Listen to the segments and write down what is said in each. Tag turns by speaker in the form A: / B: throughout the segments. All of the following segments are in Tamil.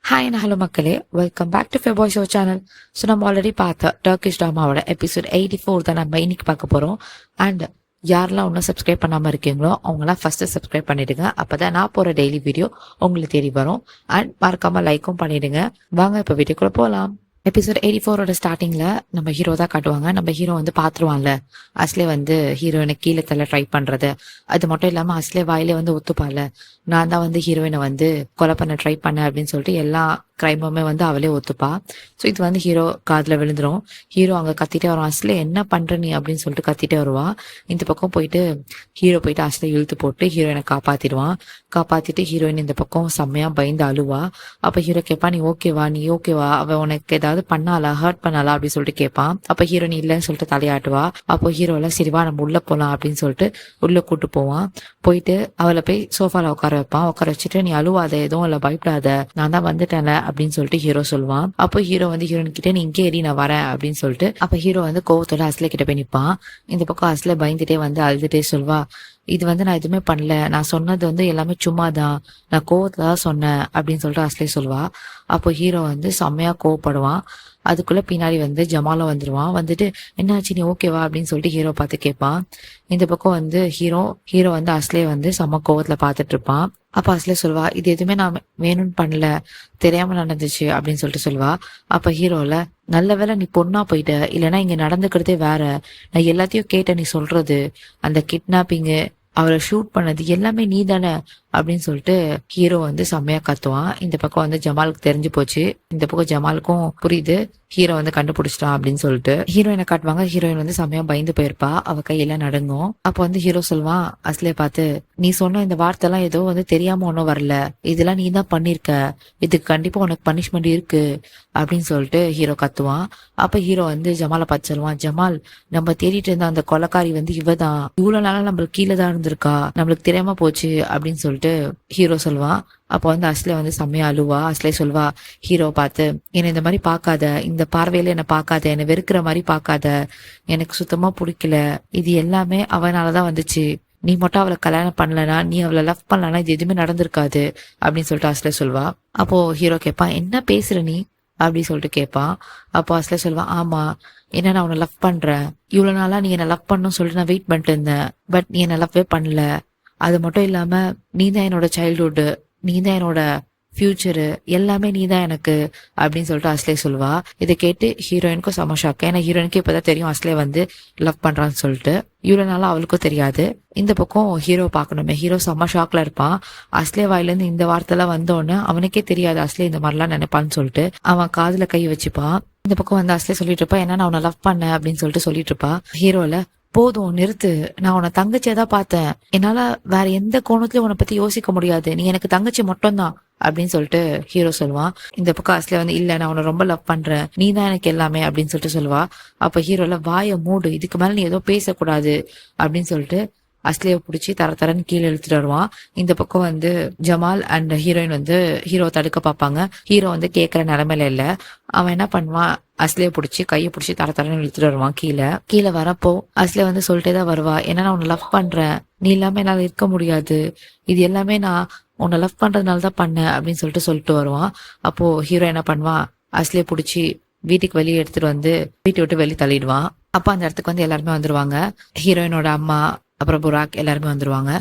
A: ஹாய் அண்ட் ஹலோ மக்களே, வெல்கம் பேக் டு ஃபெபாய் ஷோ சேனல். ஸோ நம்ம ஆல்ரெடி பார்த்த டர்க்கிஷ் ட்ராமாவோட எபிசோட் 84 தான் நம்ம இன்னைக்கு பார்க்க போகிறோம். அண்ட் யாரெல்லாம் இன்னும் சப்ஸ்கிரைப் பண்ணாமல் இருக்கீங்களோ அவங்களாம் ஃபஸ்ட்டு சப்ஸ்கிரைப் பண்ணிவிடுங்க. அப்போ தான் நான் போகிற டெய்லி வீடியோ உங்களுக்கு தேடி வரும். அண்ட் மறக்காமல் லைக்கும் பண்ணிவிடுங்க. வாங்க இப்போ வீடியோக்குள்ளே போகலாம். எபிசோட் 84ஓட ஸ்டார்டிங்ல நம்ம ஹீரோ தான் காட்டுவாங்க. நம்ம ஹீரோ வந்து பாத்துருவான்ல, அஸ்லே வந்து ஹீரோயினை கீழே தள்ள ட்ரை பண்றது. அது மட்டும் இல்லாம அஸ்லே வாயிலே வந்து ஒத்துப்பால, நான் தான் வந்து ஹீரோயினை வந்து கொலை பண்ண ட்ரை பண்ணேன் அப்படின்னு சொல்லிட்டு எல்லா கிரைமுமே வந்து அவளே ஒத்துப்பா. ஸோ இது வந்து ஹீரோ காதுல விழுந்துரும். ஹீரோ அங்க கத்திட்டே வருவான், அஸ்லே என்ன பண்ற நீ அப்படின்னு சொல்லிட்டு கத்திட்டே வருவா. இந்த பக்கம் போயிட்டு ஹீரோ போயிட்டு அஸ்லே இழுத்து போட்டு ஹீரோயினை காப்பாத்திடுவான். காப்பாத்திட்டு ஹீரோயின் இந்த பக்கம் செம்மையா பயந்து அழுவா. அப்ப ஹீரோ கேட்பா, நீ ஓகேவா, அவ உனக்கு ஏதாவது பண்ணாலா, ஹர்ட் பண்ணாலா அப்படின்னு சொல்லிட்டு கேட்பான். அப்ப ஹீரோயின் இல்லைன்னு சொல்லிட்டு தலையாட்டுவா. அப்போ ஹீரோ எல்லாம் சரிவா நம்ம உள்ள போலாம் அப்படின்னு சொல்லிட்டு உள்ள கூட்டு போவான். போயிட்டு அவளை போய் சோஃபால உட்கார வைப்பான். உட்கார வச்சுட்டு, நீ அழுவாத, எதுவும் இல்ல, பயப்படாத, நான் தான் வந்துட்டேன்ல அப்படின்னு சொல்லிட்டு ஹீரோ சொல்லுவான். அப்போ ஹீரோ வந்து ஹீரோயின் கிட்ட, நீ இங்கே ஏறி நான் வரேன் அப்படின்னு சொல்லிட்டு அப்ப ஹீரோ வந்து கோவத்தோட அஸ்லே கிட்ட போய் நிப்பான். இந்த பக்கம் அஸ்லே பயந்துட்டே வந்து அழுதுட்டே சொல்வா, இது வந்து நான் எதுவுமே பண்ணல, நான் சொன்னது வந்து எல்லாமே சும்மாதான், நான் கோவத்துல தான் சொன்னேன் அப்படின்னு சொல்லிட்டு அஸ்லே சொல்வா. அப்போ ஹீரோ வந்து செம்மையா கோவப்படுவான். அதுக்குள்ள பின்னாடி வந்து ஜமாலும் வந்துருவான். வந்துட்டு, என்னாச்சு, நீ ஓகேவா அப்படின்னு சொல்லிட்டு ஹீரோ பார்த்து கேட்பான். இந்த பக்கம் வந்து ஹீரோ வந்து அஸ்லே வந்து செம்ம கோவத்துல பாத்துட்டு இருப்பான். அப்ப அஸ்லே சொல்வா, இது எதுவுமே நான் வேணும்னு பண்ணல, தெரியாம நடந்துச்சு அப்படின்னு சொல்லிட்டு சொல்வா. அப்ப ஹீரோல, நல்ல வேளை நீ பொண்ணா போயிட்ட, இல்லைன்னா இங்க நடந்துக்கிறதே வேற, நான் எல்லாத்தையும் கேட்ட, நீ சொல்றது அந்த கிட்னாப்பிங்கு, அவரை ஷூட் பண்ணது எல்லாமே நீ தானே அப்படின்னு சொல்லிட்டு ஹீரோ வந்து செம்மையா கத்துவான். இந்த பக்கம் வந்து ஜமாலுக்கு தெரிஞ்சு போச்சு. இந்த பக்கம் ஜமாலுக்கும் புரியுது, ஹீரோ வந்து கண்டுபிடிச்சிட்டான் அப்படின்னு சொல்லிட்டு ஹீரோயினை காட்டுவாங்க. ஹீரோயின் வந்து செம்மையா பயந்து போயிருப்பா, அவ கையெல்லாம் நடுங்கும். அப்ப வந்து ஹீரோ சொல்லுவான் அஸ்லே பார்த்து, நீ சொன்ன இந்த வார்த்தை எல்லாம் ஏதோ வந்து தெரியாம ஒன்னும் வரல, இதெல்லாம் நீ தான் பண்ணிருக்க, இதுக்கு கண்டிப்பா உனக்கு பனிஷ்மெண்ட் இருக்கு அப்படின்னு சொல்லிட்டு ஹீரோ கத்துவான். அப்ப ஹீரோ வந்து ஜமாலை பார்த்து சொல்லுவான், ஜமால், நம்ம தேடிட்டு இருந்த அந்த கொலைக்காரி வந்து இவதான், இவ்வளவு நாளா நம்மளுக்கு கீழே தான் இருந்திருக்கா, நம்மளுக்கு தெரியாம போச்சு அப்படின்னு சொல்லிட்டு ஹீரோ சொல்லுவான். அப்ப வந்து அஸ்லே வந்து செம்மையா அழுவா. அஸ்லே சொல்வா ஹீரோ பார்த்து, என்னை இந்த மாதிரி பார்க்காத, இந்த பார்வையில என்ன பார்க்காத, என்னை வெறுக்கிற மாதிரி பார்க்காத, எனக்கு சுத்தமா பிடிக்கல, இது எல்லாமே அவனாலதான் வந்துச்சு, நீ மட்டும் அவளை கல்யாணம் பண்ணலனா, நீ அவளை லவ் பண்ணலனா இது எதுவுமே நடந்திருக்காது அப்படின்னு சொல்லிட்டு அஸ்லே சொல்வா. அப்போ ஹீரோ கேட்பான், என்ன பேசுற நீ அப்படின்னு சொல்லிட்டு கேட்பான். அப்போ அஸ்லே சொல்வா, ஆமா, என்ன நான் உன்னை லவ் பண்றேன், இவ்வளவு நாளா நீ என்ன லவ் பண்ணணும்னு சொல்லிட்டு நான் வெயிட் பண்ணிட்டு இருந்தேன், பட் நீ என்ன லவ்வே பண்ணல, அது மட்டும் இல்லாம நீ தான் என்னோட சைல்ட்ஹுட், நீ தான் என்னோட ஃபியூச்சரு, எல்லாமே நீ தான் எனக்கு அப்படின்னு சொல்லிட்டு அஸ்லே சொல்வா. இதை கேட்டு ஹீரோயினுக்கும் செம ஷாக். ஏன்னா ஹீரோயினுக்கு இப்பதான் தெரியும் அஸ்லே வந்து லவ் பண்றான்னு சொல்லிட்டு. இவ்வளவு நாளா அவளுக்கும் தெரியாது. இந்த பக்கம் ஹீரோ பாக்கணுமே, ஹீரோ செம்ம ஷாக்ல இருப்பான். அஸ்லே வாயில இருந்து இந்த வார்த்தை எல்லாம் வந்தோடனே அவனுக்கே தெரியாது அஸ்லே இந்த மாதிரிலாம் நினைப்பான்னு சொல்லிட்டு அவன் காதுல கை வச்சுப்பான். இந்த பக்கம் வந்து அஸ்லே சொல்லிட்டு இருப்பா, ஏன்னா நான் உன்னை லவ் பண்ணேன் அப்படின்னு சொல்லிட்டு சொல்லிட்டு இருப்பா. ஹீரோல, போதும் நிறுத்து, நான் உன்னை தங்கச்சியா தான் பார்த்தேன், என்னால வேற எந்த கோணத்திலயும் உன்னை பத்தி யோசிக்க முடியாது, நீ எனக்கு தங்கச்சி மட்டும்தான் அப்படின்னு சொல்லிட்டு ஹீரோ சொல்லுவான். இந்த பக்கம் அஸ்லே வந்து, இல்ல நான் உன்னை ரொம்ப லவ் பண்றேன், நீ தான் எனக்கு எல்லாமே அப்படின்னு சொல்லிட்டு சொல்லுவா. அப்ப ஹீரோல, வாய மூடு, இதுக்கு மேல நீ ஏதோ பேசக்கூடாது அப்படின்னு சொல்லிட்டு அஸ்லேவை பிடிச்சி தரன்னு கீழே இழுத்துட்டு வருவான். இந்த பக்கம் வந்து ஜமால் அண்ட் ஹீரோயின் வந்து ஹீரோ தடுக்க பார்ப்பாங்க. ஹீரோ வந்து கேட்கற நிலைமையில இல்ல. அவன் என்ன பண்ணுவான், அஸ்லேயை பிடிச்சி கையை பிடிச்சி தரன்னு இழுத்துட்டு வருவான். கீழே வரப்போ அஸ்லே வந்து சொல்லிட்டே தான் வருவா, ஏன்னா நான் உன்னை லவ் பண்றேன், நீ இல்லாம என்னால இருக்க முடியாது, இது எல்லாமே நான் உன்னை லவ் பண்றதுனால தான் பண்ணேன் அப்படின்னு சொல்லிட்டு வருவான். அப்போ ஹீரோ என்ன பண்ணுவான், அஸ்லே பிடிச்சி வீட்டுக்கு வெளியே எடுத்துட்டு வந்து வீட்டை விட்டு வெளியே தள்ளிடுவான். அப்ப அந்த இடத்துக்கு வந்து எல்லாருமே வந்துருவாங்க. ஹீரோயினோட அம்மா, அப்புறம் புராக் எல்லாருமே வந்துருவாங்க.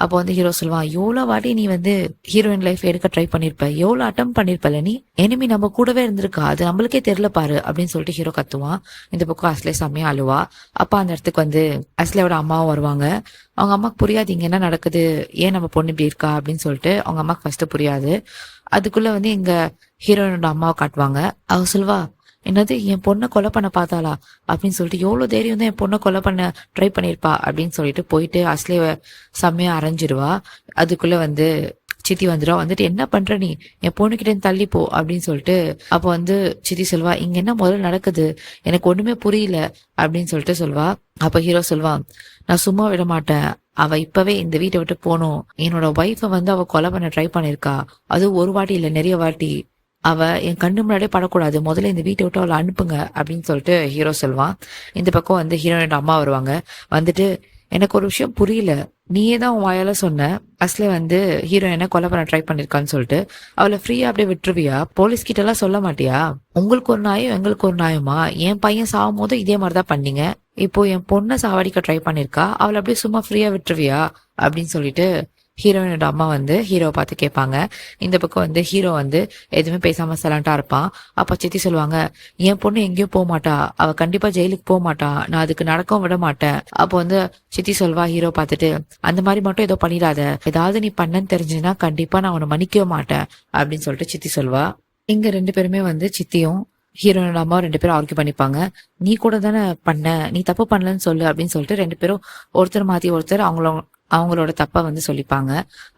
A: அப்போ வந்து ஹீரோ சொல்லுவான், எவ்வளவு வாட்டி நீ வந்து ஹீரோயின் லைஃப் எடுக்க ட்ரை பண்ணிருப்ப, எவ்வளவு அட்டம் பண்ணிருப்பல நீ, எனிமி நம்ம கூடவே இருந்திருக்கா, அது நம்மளுக்கே தெரியல பாரு அப்படின்னு சொல்லிட்டு ஹீரோ கத்துவான். இந்த பக்கம் அஸ்லே செம்மையா அழுவா. அப்ப அந்த இடத்துக்கு வந்து அஸ்லேயோட அம்மாவும் வருவாங்க. அவங்க அம்மாக்கு புரியாது இங்க என்ன நடக்குது, ஏன் நம்ம பொண்ணு இப்படி இருக்கா அப்படின்னு சொல்லிட்டு அவங்க அம்மாக்கு ஃபர்ஸ்ட் புரியாது. அதுக்குள்ள வந்து எங்க ஹீரோயினோட அம்மாவை காட்டுவாங்க. அவ சொல்வா, என்னது என் பொண்ணை கொலை பண்ண பார்த்தாளா அப்படின்னு சொல்லிட்டு, எவ்வளவு தைரியம் தான் என் பொண்ணை கொலை பண்ண ட்ரை பண்ணிருப்பா அப்படின்னு சொல்லிட்டு போயிட்டு அஸ்லேவ செம்மையா அரைஞ்சிருவா. அதுக்குள்ள வந்து சித்தி வந்துடும். வந்துட்டு, என்ன பண்ற நீ, என் பொண்ணுகிட்ட தள்ளிப்போ அப்படின்னு சொல்லிட்டு. அப்போ வந்து சித்தி சொல்வா, இங்க என்ன முதல்ல நடக்குது, எனக்கு ஒண்ணுமே புரியல அப்படின்னு சொல்லிட்டு சொல்வா. அப்ப ஹீரோ சொல்வான், நான் சும்மா விட மாட்டேன், அவ இப்பவே இந்த வீட்டை விட்டு போகணும், என்னோட ஒய்ஃபை வந்து அவ கொலை பண்ண ட்ரை பண்ணிருக்கா, அது ஒரு வாட்டி இல்ல நிறைய வாட்டி, அவ என் கண்ணு முன்னாடியே படக்கூடாது, முதல்ல இந்த வீட்டை விட்டு அவளை அனுப்புங்க அப்படின்னு சொல்லிட்டு ஹீரோ சொல்வான். இந்த பக்கம் வந்து ஹீரோயினோட அம்மா வருவாங்க. வந்துட்டு, எனக்கு ஒரு விஷயம் புரியல. நீயே தான் உன் வாயால சொன்ன அஸ்லே வந்து ஹீரோயினை கொலை பண்ண ட்ரை பண்ணிருக்கான்னு சொல்லிட்டு. அவளை ஃப்ரீயா அப்படியே விட்டுருவியா? போலீஸ் கிட்ட எல்லாம் சொல்ல மாட்டியா? உங்களுக்கு ஒரு நியாயம் எங்களுக்கு ஒரு நியாயமா? என் பையன் சாகும் போது இதே மாதிரிதான் பண்ணீங்க. இப்போ என் பொண்ணை சாவடிக்க ட்ரை பண்ணிருக்கா, அவளை அப்படியே சும்மா ஃப்ரீயா விட்டுருவியா அப்படின்னு சொல்லிட்டு ஹீரோயினோட அம்மா வந்து ஹீரோவை பார்த்து கேட்பாங்க. இந்த பக்கம் வந்து ஹீரோ வந்து எதுவுமே பேசாம சைலண்டா இருப்பான். அப்ப சித்தி சொல்லுவாங்க, என் பொண்ணு எங்கேயும் போக மாட்டா, அவ கண்டிப்பா ஜெயிலுக்கு போக மாட்டா, நான் அதுக்கு நடக்கவும் விட மாட்டேன். அப்போ வந்து சித்தி சொல்வா ஹீரோ பார்த்துட்டு, அந்த மாதிரி மட்டும் ஏதோ பண்ணிடாத, ஏதாவது நீ பண்ணன்னு தெரிஞ்சுன்னா கண்டிப்பா நான் உன்னை மன்னிக்கவே மாட்டேன் அப்படின்னு சொல்லிட்டு சித்தி சொல்வா. இங்க ரெண்டு பேருமே வந்து சித்தியும் ஹீரோனோட அம்மா ரெண்டு பேரும் ஆர்கியூ பண்ணிப்பாங்க. நீ கூட தானே பண்ண, நீ தப்பு பண்ணலன்னு சொல்லு அப்படின்னு சொல்லிட்டு ரெண்டு பேரும் ஒருத்தர் மாத்தி ஒருத்தர் அவங்களோட தப்ப வந்து சொல்லிப்பாங்க.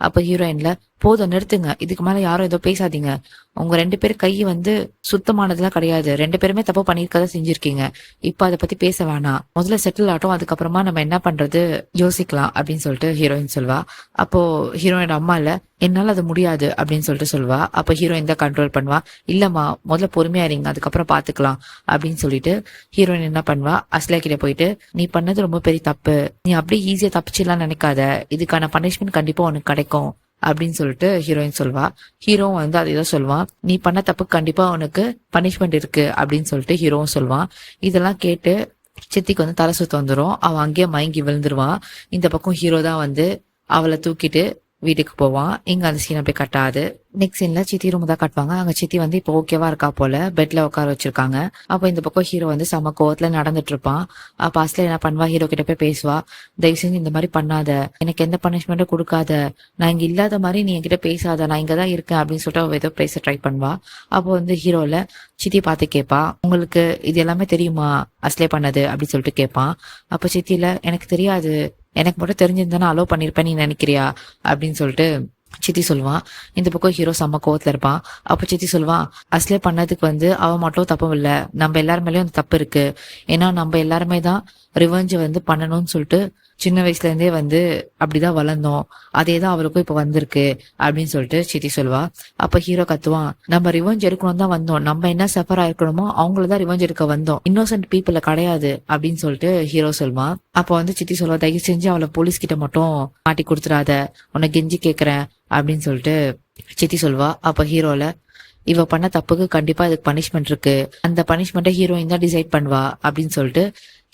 A: அப்ப ஹீரோயின்ல, போதும் நிறுத்துங்க, இதுக்கு மேல யாரும் ஏதோ பேசாதீங்க, உங்க ரெண்டு பேரும் கை வந்து சுத்தமானதுலாம் கிடையாது, ரெண்டு பேருமே தப்பு பண்ணிருக்கதா செஞ்சிருக்கீங்க, இப்ப அதை பத்தி பேச வேணாம், முதல்ல செட்டில் ஆட்டும், அதுக்கப்புறமா நம்ம என்ன பண்றது யோசிக்கலாம் அப்படின்னு சொல்லிட்டு ஹீரோயின் சொல்வா. அப்போ ஹீரோயின் அம்மா இல்ல, என்னால அது முடியாது அப்படின்னு சொல்லிட்டு சொல்வா. அப்ப ஹீரோயின் தான் கண்ட்ரோல் பண்ணுவா. இல்லம்மா முதல்ல பொறுமையா இருங்க, அதுக்கப்புறம் பாத்துக்கலாம் அப்படின்னு சொல்லிட்டு ஹீரோயின் என்ன பண்ணுவா, அஸ்லே கிட்ட போயிட்டு, நீ பண்ணது ரொம்ப பெரிய தப்பு, நீ அப்படியே ஈஸியா தப்பிச்சிடலாம் நினைக்காத, இதுக்கான பனிஷ்மெண்ட் கண்டிப்பா உனக்கு கிடைக்கும் அப்படின்னு சொல்லிட்டு ஹீரோயின் சொல்வா. ஹீரோவும் வந்து அதேதான் சொல்லுவான், நீ பண்ண தப்பு கண்டிப்பா உனக்கு பனிஷ்மெண்ட் இருக்கு அப்படின்னு சொல்லிட்டு ஹீரோவும் சொல்லுவான். இதெல்லாம் கேட்டு சித்திக்கு வந்து தலை சுத்து வந்துடும். அவன் அங்கேயே மயங்கி விழுந்துருவான். இந்த பக்கம் ஹீரோ தான் வந்து அவளை தூக்கிட்டு வீட்டுக்கு போவான். இங்க அந்த சீன் அப்படியே கட்டாது. நெக்ஸ்ட் சீன்ல சித்தி ரூம் தான் காட்டுவாங்க. அங்க சித்தி வந்து இப்போ ஓகேவா இருக்கா போல, பெட்ல உட்கார வச்சிருக்காங்க. அப்போ இந்த பக்கம் ஹீரோ வந்து செம கோவத்துல நடந்துட்டு இருப்பான். அப்ப அஸ்ல என்ன பண்ணுவா, ஹீரோ கிட்ட போய் பேசுவா, தயவு செஞ்சு இந்த மாதிரி பண்ணாத, எனக்கு எந்த பனிஷ்மெண்ட்டும் கொடுக்காத, நான் இங்க இல்லாத மாதிரி நீ என்கிட்ட பேசாத, நான் இங்கதான் இருக்கேன் அப்படின்னு சொல்லிட்டு அவ ஏதோ பேச ட்ரை பண்ணுவா. அப்போ வந்து ஹீரோல சித்தி பார்த்து கேட்பா, உங்களுக்கு இது எல்லாமே தெரியுமா அஸ்லே பண்ணது அப்படின்னு சொல்லிட்டு கேட்பான். அப்ப சித்தில, எனக்கு தெரியாது, எனக்கு மட்டும் தெரிஞ்சிருந்தானே அலோவ் பண்ணிருப்பேன் நீ நினைக்கிறியா அப்படின்னு சொல்லிட்டு சித்தி சொல்லுவான். இந்த பக்கம் ஹீரோ செம்ம கோவத்துல இருப்பான். அப்ப சித்தி சொல்லுவான், அஸ்லே பண்ணதுக்கு வந்து அவ மட்டும் தப்பும் இல்ல, நம்ம எல்லாரு மேலயும் அந்த தப்பு இருக்கு, ஏன்னா நம்ம எல்லாருமே தான் ரிவெஞ்ச் வந்து பண்ணணும்னு சொல்லிட்டு சின்ன வயசுல இருந்தே வந்து அப்படிதான் வளர்ந்தோம், அதேதான் அவருக்கும் இப்ப வந்திருக்கு அப்படின்னு சொல்லிட்டு சித்தி சொல்லுவா. அப்ப ஹீரோ கத்துவான், நம்ம ரிவெஞ்ச் எடுக்கணும் தான் வந்தோம், நம்ம என்ன சஃபரா இருக்கணுமோ அவங்களதான் ரிவெஞ்ச் எடுக்க வந்தோம், இன்னோசன்ட் பீப்புள கிடையாது அப்படின்னு சொல்லிட்டு ஹீரோ சொல்லுவான். அப்ப வந்து சித்தி சொல்லுவா, தயவு செஞ்சு அவளை போலீஸ் கிட்ட மட்டும் மாட்டி கொடுத்துடாத, உன்னை கெஞ்சி கேக்குறேன் அப்படின்னு சொல்லிட்டு சித்தி சொல்வா. அப்ப ஹீரோல, இவ பண்ண தப்புக்கு கண்டிப்பா இதுக்கு பனிஷ்மெண்ட் இருக்கு, அந்த பனிஷ்மெண்ட்டை ஹீரோயின் தான் டிசைட் பண்ணுவா அப்படின்னு சொல்லிட்டு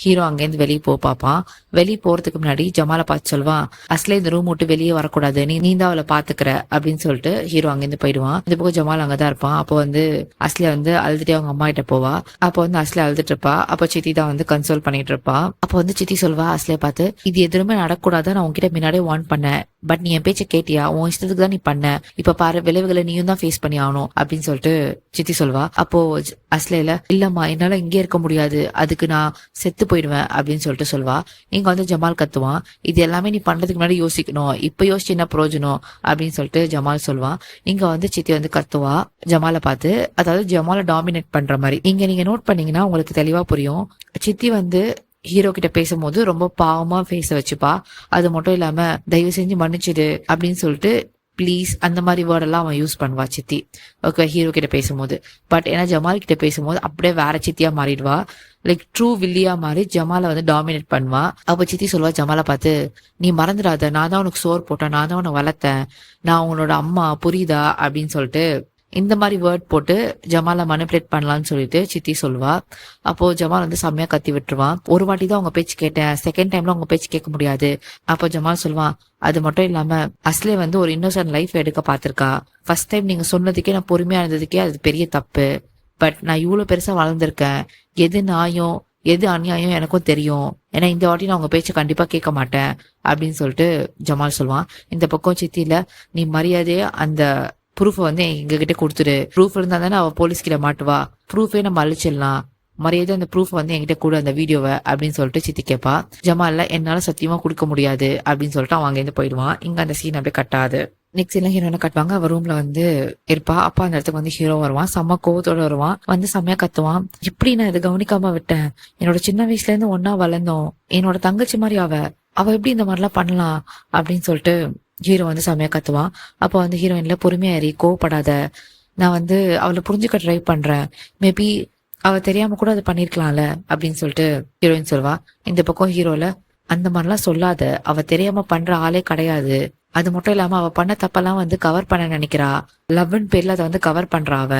A: ஹீரோ அங்கேருந்து வெளியே பாப்பான். வெளியே போறதுக்கு முன்னாடி ஜமாலை பார்த்து சொல்வான், அஸ்லே இந்த ரூம் விட்டு வெளியே வரக்கூடாது, நீ தான் அவளை பாத்துக்கிற அப்படின்னு சொல்லிட்டு ஹீரோ அங்கேருந்து போயிடுவான். இந்த பக்கம் ஜமால் அங்கதான் இருப்பான். அப்போ வந்து அஸ்லே வந்து அழுதுட்டே அவங்க அம்மா கிட்ட போவா. அப்போ வந்து அஸ்லே அழுதுட்டு இருப்பா. அப்போ சித்தி தான் வந்து கன்சோல் பண்ணிட்டு இருப்பா. அப்போ வந்து சித்தி சொல்வா அஸ்லே பார்த்து, இது எதுவுமே நடக்கூடாது, நான் உன்கிட்ட முன்னாடியே வார்ன் பண்ணேன், பட் நீ என் பேச்ச கேட்டியா, உன் இஷ்டத்துக்கு தான் நீ பண்ண, இப்ப பாரு விளைவுகளை நீயும் தான் ஃபேஸ் பண்ணி ஆகணும் அப்படின்னு சொல்லிட்டு சித்தி சொல்வா. அப்போ அஸ்லேல, இல்லம்மா என்னால இங்கே இருக்க முடியாது, அதுக்கு நான் செத்து போயிடுவேன் அப்படின்னு சொல்லிட்டு சொல்வா. இங்க வந்து ஜமால் கத்துவான், இது எல்லாமே நீ பண்றதுக்கு முன்னாடி யோசிக்கணும், இப்ப யோசிச்சு என்ன பிரயோஜனம் அப்படின்னு சொல்லிட்டு ஜமால் சொல்வான். இங்க வந்து சித்தி வந்து கத்துவா ஜமாலை பார்த்து, அதாவது ஜமாலை டாமினேட் பண்ற மாதிரி. இங்க நீங்க நோட் பண்ணீங்கன்னா உங்களுக்கு தெளிவா புரியும். சித்தி வந்து ஹீரோ கிட்ட பேசும்போது ரொம்ப பாவமா ஃபேஸ வச்சுப்பா. அது மட்டும் இல்லாம தயவு செஞ்சு மன்னிச்சிடு அப்படின்னு சொல்லிட்டு ப்ளீஸ் அந்த மாதிரி வேர்டெல்லாம் அவன் யூஸ் பண்ணுவா சித்தி. ஓகே, ஹீரோ கிட்ட பேசும்போது. பட் ஏன்னா ஜமால் கிட்ட பேசும்போது அப்படியே வேற சித்தியா மாறிடுவா. லைக் ட்ரூ வில்லியா மாதிரி ஜமாலை வந்து டாமினேட் பண்ணுவா. அப்ப சித்தி சொல்வா ஜமாலை பார்த்து, நீ மறந்துடாத, நான் தான் உனக்கு சோறு போட்டேன், நான் தான் உன்னை வளர்த்தேன், நான் உன்னோட அம்மா, புரியுதா அப்படின்னு சொல்லிட்டு இந்த மாதிரி வேர்ட் போட்டு ஜமாலை மனிபுலேட் பண்ணலாம்னு சொல்லிட்டு சித்தி சொல்லுவா. அப்போ ஜமால் வந்து செம்மையா கத்தி விட்டுருவான். ஒரு வாட்டி தான் உங்க பேச்சு கேட்டேன், செகண்ட் டைம்ல உங்க பேச்சு கேட்க முடியாது. அப்போ ஜமால் சொல்லுவான், அது மட்டும் இல்லாம அஸ்லே வந்து ஒரு இன்னோசன்ட் லைஃப் எடுக்க பாத்திருக்கா, ஃபர்ஸ்ட் டைம் நீங்க சொன்னதுக்கே நான் பொறுமையா இருந்ததுக்கே அது பெரிய தப்பு, பட் நான் இவ்வளவு பெருசா வளர்ந்துருக்கேன், எது நியாயம் எது அநியாயம் எனக்கும் தெரியும், ஏன்னா இந்த வாட்டி நான் உங்க பேச்ச கண்டிப்பா கேட்க மாட்டேன் அப்படின்னு சொல்லிட்டு ஜமால் சொல்லுவான். இந்த பக்கம் சித்தில, நீ மரியாதையா அந்த ப்ரூஃப் வந்து எங்க கிட்ட கொடுத்துரு, ப்ரூஃப் இருந்தா தானே அவ போலீஸ் கிட்ட மாட்டுவா, ப்ரூஃபே நம்ம அழிச்சிடலாம், மரியாதை அந்த ப்ரூஃப் வந்து என்கிட்ட கூட அந்த வீடியோவை அப்படின்னு சொல்லிட்டு சித்தி கேட்பா. ஜமால்ல, என்னால சத்தியமா கொடுக்க முடியாது அப்படின்னு சொல்லிட்டு அவன் அங்கேருந்து போயிடுவான். இங்க அந்த சீன் அப்படியே கட்டாது. நெக்ஸ்ட் எல்லாம் ஹீரோனை கட்டுவாங்க. அவ ரூம்ல வந்து இருப்பா. அப்பா அந்த இடத்துக்கு வந்து ஹீரோ வருவான். செம்ம கோவத்தோட வருவான். வந்து செம்மையா கத்துவான், இப்படி நான் இதை கவனிக்காம விட்டேன், என்னோட சின்ன வயசுல இருந்து ஒன்னா வளர்ந்தோம், என்னோட தங்கச்சி மாதிரி அவ எப்படி இந்த மாதிரிலாம் பண்ணலாம் அப்படின்னு சொல்லிட்டு ஹீரோ வந்து செம்மையா கத்துவான். அப்ப வந்து ஹீரோயின்ல, பொறுமையா ஏறி கோவப்படாத, நான் வந்து அவளை புரிஞ்சுக்க ட்ரை பண்றேன், மேபி அவ தெரியாம கூட அதை பண்ணிருக்கலாம்ல அப்படின்னு சொல்லிட்டு ஹீரோயின் சொல்வா. இந்த பக்கம் ஹீரோல, அந்த மாதிரிலாம் சொல்லாத, அவ தெரியாம பண்ற ஆளே கிடையாது. அது மட்டும் இல்லாம அவ பண்ண தப்பெல்லாம் வந்து கவர் பண்ண நினைக்கிறா. லவ்ன்னு பேர்ல அதை வந்து கவர் பண்றா அவ.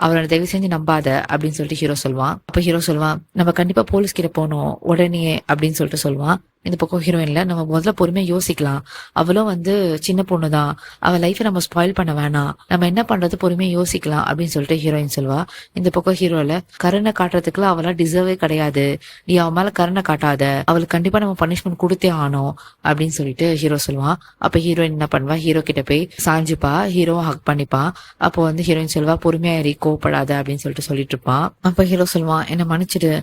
A: அவளோட தயவு செஞ்சு நம்பாத அப்படின்னு சொல்லிட்டு ஹீரோ சொல்லுவான். அப்ப ஹீரோ சொல்லுவான், நம்ம கண்டிப்பா போலீஸ் கிட்ட போகணும் உடனே அப்படின்னு சொல்லிட்டு சொல்லுவான். இந்த பக்கம் ஹீரோயின்ல நம்ம முதல்ல பொறுமையா யோசிக்கலாம். அவளும் வந்து சின்ன பொண்ணுதான், அவ லைஃபை நம்ம ஸ்பாயில் பண்ண வேணாம், நம்ம என்ன பண்றது பொறுமையா யோசிக்கலாம் அப்படின்னு சொல்லிட்டு ஹீரோயின் சொல்லுவா. இந்த பக்கம் ஹீரோல கருணை காட்டுறதுக்குலாம் அவளா டிசர்வே கிடையாது, நீ அவன் மேல கருணை காட்டாத, அவளுக்கு கண்டிப்பா நம்ம பனிஷ்மெண்ட் கொடுத்தே ஆனோம் அப்படின்னு சொல்லிட்டு ஹீரோ சொல்லுவான். அப்ப ஹீரோயின் என்ன பண்ணுவா, ஹீரோ கிட்ட போய் சாஞ்சுப்பா, ஹீரோ ஹக் பண்ணிப்பான். அப்போ வந்து ஹீரோயின் சொல்லுவா, பொறுமையா ஏறி கோவப்படாத அப்படின்னு சொல்லிட்டு இருப்பான். அப்ப ஹீரோ சொல்லுவான், என்ன மன்னிச்சிடு,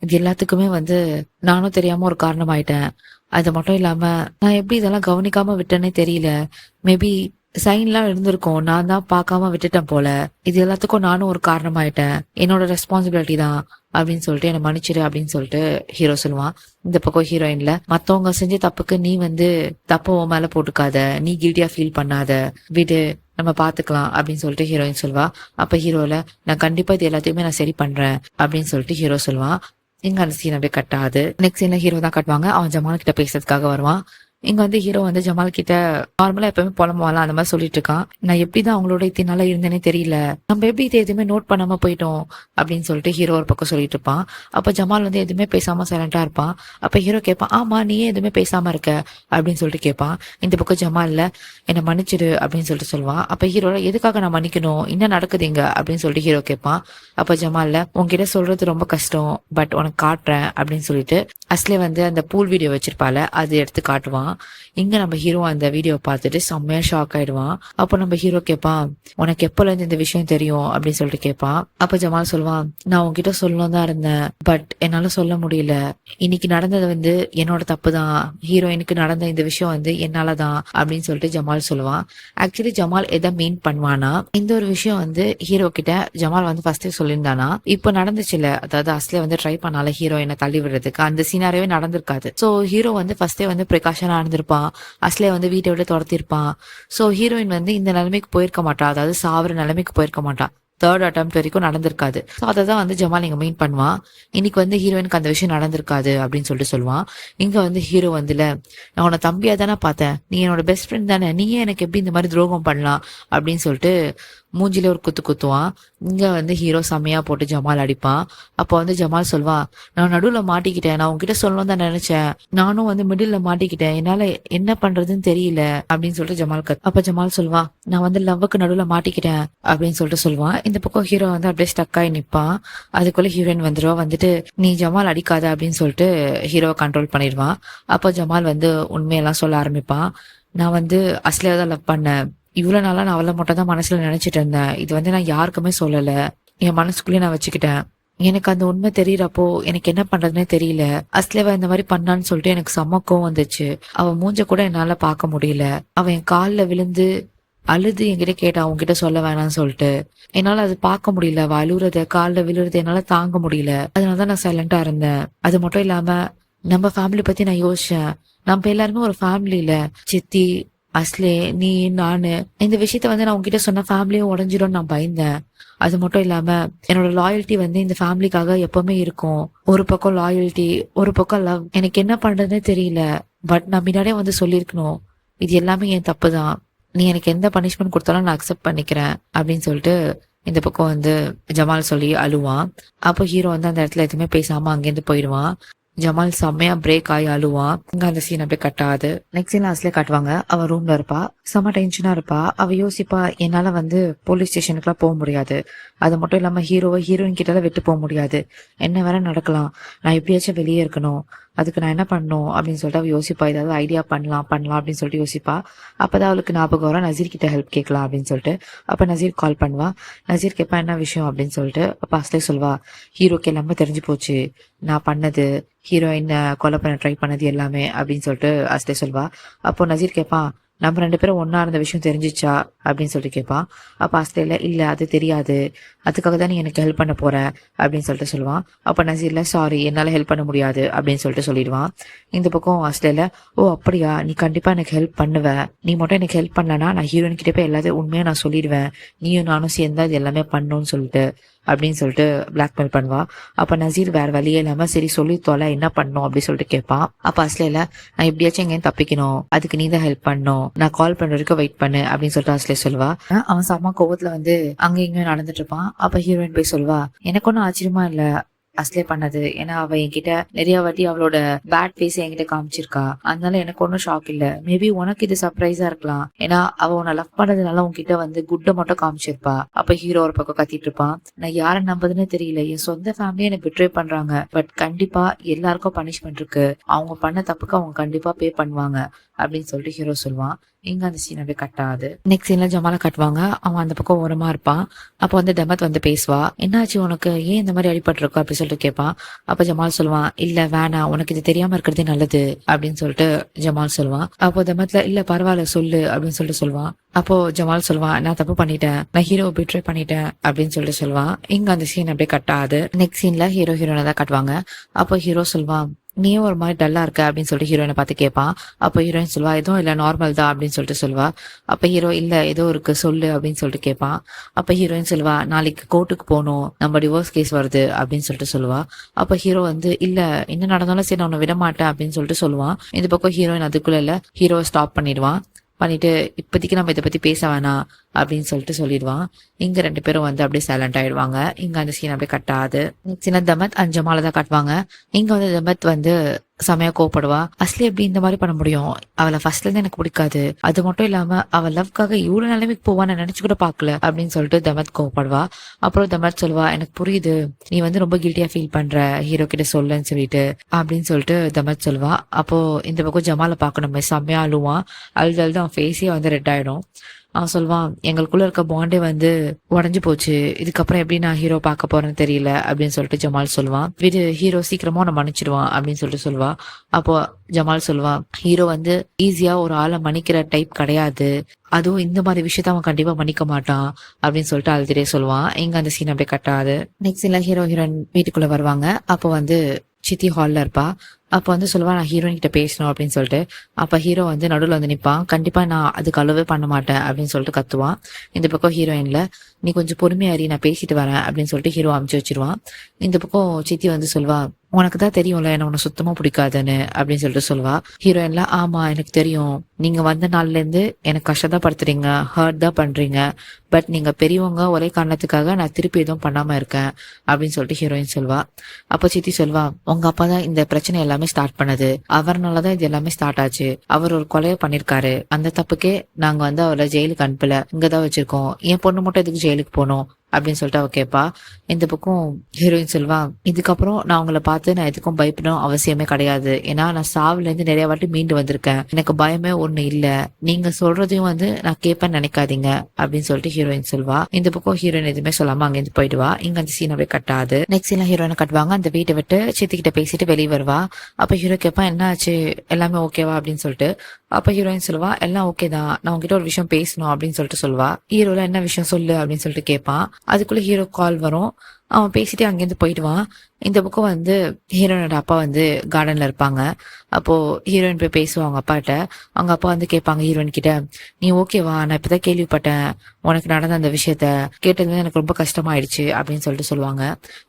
A: இது எல்லாத்துக்குமே வந்து நானும் தெரியாம ஒரு காரணம் ஆயிட்டேன். அது மட்டும் இல்லாம நான் எப்படி இதெல்லாம் கவனிக்காம விட்டேனே தெரியல. மேபி சைன்லாம் இருந்திருக்கும், நான் தான் பார்க்காம விட்டுட்டேன் போல. இது எல்லாத்துக்கும் நானும் ஒரு காரணமாயிட்டேன், என்னோட ரெஸ்பான்சிபிலிட்டி தான் அப்படின்னு சொல்லிட்டு என்ன மன்னிச்சிடு அப்படின்னு சொல்லிட்டு ஹீரோ சொல்லுவான். இந்த பக்கம் ஹீரோயின்ல, மத்தவங்க செஞ்ச தப்புக்கு நீ வந்து தப்பு உன் மேல போட்டுக்காத, நீ கில்ட்டியா ஃபீல் பண்ணாத, விடு, நம்ம பாத்துக்கலாம் அப்படின்னு சொல்லிட்டு ஹீரோயின் சொல்வா. அப்ப ஹீரோல, நான் கண்டிப்பா இது எல்லாத்தையுமே நான் சரி பண்றேன் அப்படின்னு சொல்லிட்டு ஹீரோ சொல்லுவான். இங்க அந்த சீன் அப்படியே கட் ஆகுது. நெக்ஸ்ட் சீன்ல ஹீரோ தான் காட்டுவாங்க. அவன் ஜமால் கிட்ட பேசுறதுக்காக வருவான். இங்க வந்து ஹீரோ வந்து ஜமால் கிட்ட நார்மலா எப்பவுமே புலம்புவாலாம், அந்த மாதிரி சொல்லிட்டு இருக்கான். நான் எப்படிதான் அவங்களோட இத்தனை நாளா இருந்தேனே தெரியல, நம்ம எப்படி இதை எதுவுமே நோட் பண்ணாம போயிட்டோம் அப்படின்னு சொல்லிட்டு ஹீரோ ஒரு பக்கம் சொல்லிட்டு இருப்பான். அப்ப ஜமால் வந்து எதுவுமே பேசாம சைலண்டா இருப்பான். அப்ப ஹீரோ கேட்பான், ஆமா நீ ஏன் எதுவுமே பேசாம இருக்க அப்படின்னு சொல்லிட்டு கேட்பான். இந்த பக்கம் ஜமால்ல, என்ன மன்னிச்சிடு அப்படின்னு சொல்லிட்டு சொல்லுவான். அப்ப ஹீரோல, எதுக்காக நான் மன்னிக்கணும், என்ன நடக்குதுங்க அப்படின்னு சொல்லிட்டு ஹீரோ கேட்பான். அப்ப ஜமால்ல, உன்கிட்ட சொல்றது ரொம்ப கஷ்டம், பட் உனக்கு காட்டுறேன் அப்படின்னு சொல்லிட்டு அஸ்லே வந்து அந்த பூல் வீடியோ வச்சிருப்பால அது எடுத்து காட்டுவான். இங்க நம்ம ஹீரோ அந்த வீடியோவை பார்த்துட்டு செம்மையா ஷாக் ஆயிடுவான். அப்போ நம்ம ஹீரோ கேட்பான், உனக்கு எப்போல இருந்து இந்த விஷயம் தெரியும் அப்படின்னு சொல்லிட்டு கேட்பான். அப்ப ஜமால் சொல்லுவான், நான் உன்கிட்ட சொல்லணும் தான் இருந்தேன், பட் என்னால சொல்ல முடியல. இன்னைக்கு நடந்தது வந்து என்னோட தப்பு தான், ஹீரோயினுக்கு நடந்த இந்த விஷயம் வந்து என்னாலதான் அப்படின்னு சொல்லிட்டு ஜமால் சொல்லுவான். ஆக்சுவலி ஜமால் எதை மீன் பண்ணுவானா, இந்த ஒரு விஷயம் வந்து ஹீரோ கிட்ட ஜமால் வந்து ஃபர்ஸ்டே சொல்லியிருந்தானா, இப்போ நடந்துச்சுல, அதாவது அஸ்லே வந்து ட்ரை பண்ணால ஹீரோயினை தள்ளி விடுறதுக்கு, அந்த சீனாரியோவே நடந்திருக்காது. சோ ஹீரோ வந்து ஃபர்ஸ்டே வந்து ப்ரிகாஷனா இருந்திருப்பான், அஸ்லே வந்து வீட்டை விட்டு துரத்திருப்பான். சோ ஹீரோயின் வந்து இந்த நிலைமைக்கு போயிருக்க மாட்டா, அதாவது சாவர நிலைமைக்கு போயிருக்க மாட்டா, தேர்ட் அட்டெம்ப்ட் வரைக்கும் நடந்திருக்காது. ஸோ அதை தான் வந்து ஜமால் இங்க மீன் பண்ணுவான். இன்னைக்கு வந்து ஹீரோயினுக்கு அந்த விஷயம் நடந்திருக்காது அப்படின்னு சொல்லிட்டு சொல்லுவான். இங்க வந்து ஹீரோ வந்துல, நான் உன தம்பியா தானே பார்த்தேன், நீ என்னோட பெஸ்ட் ஃப்ரெண்ட் தானே, நீயே எனக்கு எப்படி இந்த மாதிரி துரோகம் பண்ணலாம் அப்படின்னு சொல்லிட்டு மூஞ்சில ஒரு குத்துவான். இங்க வந்து ஹீரோ செம்மையா போட்டு ஜமால் அடிப்பான். அப்போ வந்து ஜமால் சொல்வான், நான் நடுவுல மாட்டிக்கிட்டேன், நான் உன்கிட்ட சொல்லணும் தான் நினைச்சேன், நானும் வந்து மிடில்ல மாட்டிக்கிட்டேன், என்னால என்ன பண்றதுன்னு தெரியல அப்படின்னு சொல்லிட்டு ஜமால் அப்ப ஜமால் சொல்வான், நான் வந்து லவ்வுக்கு நடுவுல மாட்டிக்கிட்டேன் அப்படின்னு சொல்லிட்டு சொல்லுவான். இந்த பக்கம் ஹீரோ வந்து அப்படியே ஸ்டக் ஆகி நிப்பான். அதுக்குள்ள ஹீரோயின் வந்துருவா. வந்துட்டு, நீ ஜமால் அடிக்காத அப்படின்னு சொல்லிட்டு ஹீரோவை கண்ட்ரோல் பண்ணிடுவான். அப்போ ஜமால் வந்து உண்மையெல்லாம் சொல்ல ஆரம்பிப்பான். நான் வந்து அஸ்லியா தான் லவ் பண்ணேன், இவ்வளவு நாளா நான் அவளை மட்டும் தான் மனசுல நினைச்சிட்டு இருந்தேன், இது வந்து நான் யாருக்குமே சொல்லல, என் மனசுக்குள்ளேயே நான் வச்சுக்கிட்டேன். எனக்கு அந்த உண்மை தெரியறப்போ எனக்கு என்ன பண்றதுன்னே தெரியல. அஸ்லேவா இந்த மாதிரி பண்ணான்னு சொல்லிட்டு எனக்கு செம்ம கோவம் வந்துச்சு. அவ மூஞ்ச கூட என்னால பார்க்க முடியல. அவன் என் கால்ல விழுந்து அழுது என்கிட்ட கேட்டா, உன்கிட்ட சொல்ல வேணாம்னு சொல்லிட்டு. என்னால அது பார்க்க முடியல, அவ அழுகுறத கால்ல விழுறது என்னால தாங்க முடியல. அதனாலதான் நான் சைலண்டா இருந்தேன். அது மட்டும் இல்லாம நம்ம ஃபேமிலி பத்தி நான் யோசிச்சேன். நம்ம எல்லாருமே ஒரு ஃபேமிலியில, சித்தி, அஸ்லே, நீ, நானு, இந்த விஷயத்த வந்து நான் உங்ககிட்ட சொன்ன ஃபேமிலியும் உடஞ்சிடும் நான் பயந்தேன். அது மட்டும் இல்லாம என்னோட லாயல்ட்டி வந்து இந்த ஃபேமிலிக்காக எப்பவுமே இருக்கும். ஒரு பக்கம் லாயல்ட்டி, ஒரு பக்கம் லவ். எனக்கு என்ன பண்றதுன்னே தெரியல. பட் நான் முன்னாடியே வந்து சொல்லியிருக்கணும், இது எல்லாமே என் தப்பு தான், நீ எனக்கு எந்த பனிஷ்மெண்ட் கொடுத்தாலும் நான் அக்செப்ட் பண்ணிக்கிறேன் அப்படின்னு சொல்லிட்டு இந்த பக்கம் வந்து ஜமால் சொல்லி அழுவான். அப்போ ஹீரோ வந்து அந்த இடத்துல எதுவுமே பேசாம அங்கேருந்து போயிடுவான். ஜமால் செம்மையா பிரேக் ஆகி அழுவான். இங்க அந்த சீன் அப்படியே கட்டாது. நெக்ஸ்ட் சீன் அஸ்லே காட்டுவாங்க. அவ ரூம்ல இருப்பா, செம்ம டென்ஷனா இருப்பா. அவ யோசிப்பா, என்னால வந்து போலீஸ் ஸ்டேஷனுக்குலாம் போக முடியாது, அது மட்டும் இல்லாம ஹீரோயின் கிட்ட விட்டு போக முடியாது, என்ன வேற நடக்கலாம், நான் எப்படியாச்சும் வெளியே இருக்கணும், அதுக்கு நான் என்ன பண்ணணும் அப்படின்னு சொல்லிட்டு அவ யோசிப்பா. ஏதாவது ஐடியா பண்ணலாம் அப்படின்னு சொல்லிட்டு யோசிப்பா. அப்பதான் அவளுக்கு ஞாபகம் வரும், நசீர் கிட்ட ஹெல்ப் கேட்கலாம் அப்படின்னு சொல்லிட்டு. அப்ப நசீர் கால் பண்ணுவா. நசீர் கேட்பா, என்ன விஷயம் அப்படின்னு சொல்லிட்டு. அப்ப அஸ்லே சொல்வா, ஹீரோக்கு எல்லாமே தெரிஞ்சு போச்சு, நான் பண்ணது, ஹீரோயின் கொலை பண்ண ட்ரை பண்ணது எல்லாமே அப்படின்னு சொல்லிட்டு அஸ்லே சொல்வா. அப்போ நசீர் கேட்பான், நம்ம 2 பேரும் ஒன்னா இருந்த விஷயம் தெரிஞ்சிச்சா அப்படின்னு சொல்லிட்டு கேட்பான். அப்ப அஸ்லேல, இல்ல அது தெரியாது, அதுக்காக தான் நீ எனக்கு ஹெல்ப் பண்ண போற அப்படின்னு சொல்லிட்டு சொல்லுவான். அப்ப நசீர்ல, சாரி என்னால ஹெல்ப் பண்ண முடியாது அப்படின்னு சொல்லிட்டு சொல்லிடுவான். இந்த பக்கம் அஸ்லேல, ஓ அப்படியா, நீ கண்டிப்பா எனக்கு ஹெல்ப் பண்ணுவ, நீ மட்டும் எனக்கு ஹெல்ப் பண்ணலனா நான் ஹீரோயின் கிட்ட போய் எல்லாத்தையும் உண்மையா நான் சொல்லிடுவேன், நீயும் நானும் சேர்ந்தா இது எல்லாமே பண்ணணும்னு சொல்லிட்டு அப்படின்னு சொல்லிட்டு பிளாக்மெயில் பண்ணுவா. அப்ப நசீர் வேற வழியே இல்லாம சரி சொல்லி தொலை என்ன பண்ணணும் அப்படின்னு சொல்லிட்டு கேட்பான். அப்ப அஸ்லேல நான் எப்படியாச்சும் எங்கேயும் தப்பிக்கணும், அதுக்கு நீ தான் ஹெல்ப் பண்ணணும், நான் கால் பண்ற வரைக்கும் வெயிட் பண்ணு அப்படின்னு சொல்லிட்டு அஸ்லே சொல்வா. அவன் செம்ம கோவத்துல வந்து அங்க இங்கேயும் நடந்துட்டு இருப்பான். அப்ப ஹீரோயின் போய் சொல்வா, எனக்கு ஒன்னும் ஆச்சரியமா இல்ல அஸ்லே பண்ணது, ஏன்னா அவ என்கிட்ட நிறைய வாட்டி அவளோட பேட் ஃபேஸ் என்கிட்ட காமிச்சிருக்கா, அதனால எனக்கு ஒன்னும் ஷாக் இல்ல. மேபி உனக்கு இது சர்ப்ரைஸா இருக்கலாம், ஏன்னா அவ உன்னை லவ் பண்ணதுனால உன்கிட்ட வந்து குட்டை மட்டும் காமிச்சிருப்பா. அப்ப ஹீரோ ஒரு பக்கம் கத்திட்டு இருப்பான், நான் யாரை நம்பதுன்னு தெரியல, என் சொந்த ஃபேமிலியை எனக்கு பிட்ரே பண்றாங்க, பட் கண்டிப்பா எல்லாருக்கும் பனிஷ்மெண்ட் இருக்கு, அவங்க பண்ண தப்புக்கு அவங்க கண்டிப்பா பே பண்ணுவாங்க அப்படின்னு சொல்லிட்டு ஹீரோ சொல்லுவான். இங்க அந்த சீன் அப்படியே கட் ஆகுது. நெக்ஸ்ட் சீன்ல ஜமால கட்டுவாங்க. அவன் அந்த பக்கம் ஓரமா இருப்பான். அப்ப வந்து டெமத் வந்து பேசுவா, என்னாச்சு உனக்கு, ஏன் இந்த மாதிரி அடிபட்டிருக்கா அப்படின்னு சொல்லிட்டு கேட்பான். அப்ப ஜமால் சொல்லுவான், இல்ல வேணாம், உனக்கு இது தெரியாம இருக்கிறதே நல்லது அப்படின்னு சொல்லிட்டு ஜமால் சொல்லுவான். அப்போ டெமத்ல இல்ல பரவாயில்ல சொல்லு அப்படின்னு சொல்லிட்டு சொல்லுவான். அப்போ ஜமால் சொல்லுவான், நான் தப்பு பண்ணிட்டேன், நான் ஹீரோ பிட்ரே பண்ணிட்டேன் அப்படின்னு சொல்லிட்டு சொல்லுவான். இங்க அந்த சீன் அப்படியே கட் ஆகுது. நெக்ஸ்ட் சீன்ல ஹீரோ ஹீரோனை தான் கட்டுவாங்க. அப்போ ஹீரோ சொல்லுவான், நீயும் ஒரு மாதிரி டல்லா இருக்க அப்படின்னு சொல்லிட்டு ஹீரோயினை பார்த்து கேட்பான். அப்ப ஹீரோயின் சொல்வா, எதுவும் இல்ல நார்மல் தான் அப்படின்னு சொல்லிட்டு சொல்வா. அப்ப ஹீரோ இல்ல ஏதோ இருக்கு சொல்லு அப்படின்னு சொல்லிட்டு கேட்பான். அப்ப ஹீரோயின் சொல்வா, நாளைக்கு கோர்ட்டுக்கு போகணும், நம்ம டிவோர்ஸ் கேஸ் வருது அப்படின்னு சொல்லிட்டு சொல்லுவா. அப்ப ஹீரோ வந்து இல்ல என்ன நடந்தாலும் சரி நான் உன்னை விட மாட்டேன் அப்படின்னு சொல்லிட்டு சொல்லுவான். இந்த பக்கம் ஹீரோயின் அதுக்குள்ள இல்ல ஹீரோ ஸ்டாப் பண்ணிட்டு இப்போதைக்கு நம்ம இதை பத்தி பேச வேணாம் அப்படின்னு சொல்லிட்டு சொல்லிடுவான். இங்க ரெண்டு பேரும் வந்து அப்படியே சைலண்ட் ஆயிடுவாங்க. இங்க அந்த சீன் அப்படியே கட் ஆகுது. சின்ன தமத் அஞ்சமால தான் காட்டுவாங்க. இங்க வந்து தமத் வந்து செமையா கோவப்படுவா. அஸ்லி எப்படி இந்த மாதிரி பண்ண முடியும், அவளை ஃபர்ஸ்ட்ல இருந்து எனக்கு பிடிக்காது, அது மட்டும் இல்லாம அவள் லவ்க்காக இவ்வளவு நிலைமைக்கு போவான்னு நினைச்சு கூட பாக்கல அப்படின்னு சொல்லிட்டு தமத் கோவப்படுவா. அப்புறம் தமத் சொல்வா, எனக்கு புரியுது நீ வந்து ரொம்ப கில்ட்டியா ஃபீல் பண்ற, ஹீரோ கிட்ட சொல்லுன்னு சொல்லிட்டு அப்படின்னு சொல்லிட்டு தமத் சொல்வா. அப்போ இந்த பக்கம் ஜமால பாக்கணுமே செம்மையா அழுவான். அழுது அவன் ஃபேஸே வந்து ரெட் ஆயிடும். அவன் சொல்வான், எங்களுக்குள்ள இருக்க பாண்டே வந்து உடஞ்சு போச்சு, இதுக்கப்புறம் எப்படி நான் ஹீரோ பார்க்க போறேன்னு தெரியல அப்படின்னு சொல்லிட்டு ஜமால் சொல்லுவான். விடு, ஹீரோ சீக்கிரமா உன்னை மன்னிச்சிடுவான் அப்படின்னு சொல்லிட்டு சொல்வா. அப்போ ஜமால் சொல்வான், ஹீரோ வந்து ஈஸியா ஒரு ஆளை மன்னிக்கிற டைப் கிடையாது, அதுவும் இந்த மாதிரி விஷயத்த அவன் கண்டிப்பா மன்னிக்க மாட்டான் அப்படின்னு சொல்லிட்டு அழுதுட்டே சொல்லுவான். இங்க அந்த சீன் அப்படியே கட்டாது. நெக்ஸ்ட் சீன்ல ஹீரோ ஹீரோயின் வீட்டுக்குள்ள வருவாங்க. அப்போ வந்து சித்தி ஹால்ல இருப்பா. அப்ப வந்து சொல்லுவா, நான் ஹீரோயின் கிட்ட பேசணும் அப்படின்னு சொல்லிட்டு. அப்ப ஹீரோ வந்து நடுவில் வந்து நிப்பான். கண்டிப்பா நான் அதுக்கு அளவே பண்ண மாட்டேன் அப்படின்னு சொல்லிட்டு கத்துவான். இந்த பக்கம் ஹீரோயின்ல, நீ கொஞ்சம் பொறுமையாரி நான் பேசிட்டு வரேன் அப்படின்னு சொல்லிட்டு ஹீரோ அமுச்சு வச்சிருவான். இந்த பக்கம் சித்தி வந்து சொல்வா, உனக்கு தான் தெரியும்ல என்ன உனக்கு சுத்தமா பிடிக்காதுன்னு அப்படின்னு சொல்லிட்டு சொல்வா. ஹீரோயின்ல, ஆமா எனக்கு தெரியும், நீங்க வந்த நாள்ல இருந்து எனக்கு கஷ்டப்படுத்துறீங்க, ஹர்ட் தான் பண்றீங்க, பட் நீங்க பெரியவங்க ஒரே காரணத்துக்காக நான் திருப்பி எதுவும் பண்ணாம இருக்கேன் அப்படின்னு சொல்லிட்டு ஹீரோயின் சொல்வா. அப்ப சித்தி சொல்வா, உங்க அப்பா தான் இந்த பிரச்சனை எல்லாமே ஸ்டார்ட் பண்ணது, அவர்னாலதான் இது எல்லாமே ஸ்டார்ட் ஆச்சு, அவர் ஒரு கொலையை பண்ணிருக்காரு, அந்த தப்புக்கே நாங்க வந்து அவரை ஜெயிலுக்கு அனுப்பல, இங்கதான் வச்சிருக்கோம், என் பொண்ணு மட்டும் எதுக்கு ஜெயிலுக்கு போனோம் அப்படின்னு சொல்லிட்டு அவ கேட்பா. இந்த பக்கம் ஹீரோயின் சொல்வா, இதுக்கப்புறம் நான் உங்களை பார்த்து நான் எதுக்கும் பயப்படணும் அவசியமே கிடையாது, ஏன்னா நான் சாவுல இருந்து நிறைய வாட்டி மீண்டு வந்திருக்கேன், எனக்கு பயமே ஒண்ணு இல்ல, நீங்க சொல்றதையும் வந்து நான் கேட்பேன்னு நினைக்காதீங்க அப்படின்னு சொல்லிட்டு ஹீரோயின் சொல்வா. இந்த பக்கம் ஹீரோயின் எதுவுமே சொல்லாம அங்கிருந்து போயிடுவா. இங்க அந்த சீனவே கட்டாது. நெக்ஸ்ட் சீன்ல ஹீரோயினை கட்டுவாங்க. அந்த வீட்டை விட்டு சித்திக்கிட்ட பேசிட்டு வெளியே வருவா. அப்ப ஹீரோ கேட்பா, என்ன ஆச்சு, எல்லாமே ஓகேவா அப்படின்னு சொல்லிட்டு. அப்ப ஹீரோயின் சொல்லுவா, எல்லாம் ஓகே தான், நான் உங்ககிட்ட ஒரு விஷயம் பேசணும் அப்படின்னு சொல்லிட்டு சொல்வா. ஹீரோல என்ன விஷயம் சொல்லு அப்படின்னு சொல்லிட்டு கேட்பான். அதுக்குள்ள ஹீரோ கால் வரும். அவன் பேசிட்டு அங்கேருந்து போயிடுவான். இந்த பக்கம் வந்து ஹீரோயினோட அப்பா வந்து கார்டன்ல இருப்பாங்க. அப்போ ஹீரோயின் போய் பேசுவாங்க அப்பாட்ட. அவங்க அப்பா வந்து கேட்பாங்க ஹீரோயின் கிட்ட, நீ ஓகேவா, நான் இப்பதான் கேள்விப்பட்டேன் உனக்கு நடந்த அந்த விஷயத்த, கேட்டது எனக்கு ரொம்ப கஷ்டமாயிடுச்சு அப்படின்னு சொல்லிட்டு சொல்லுவாங்க.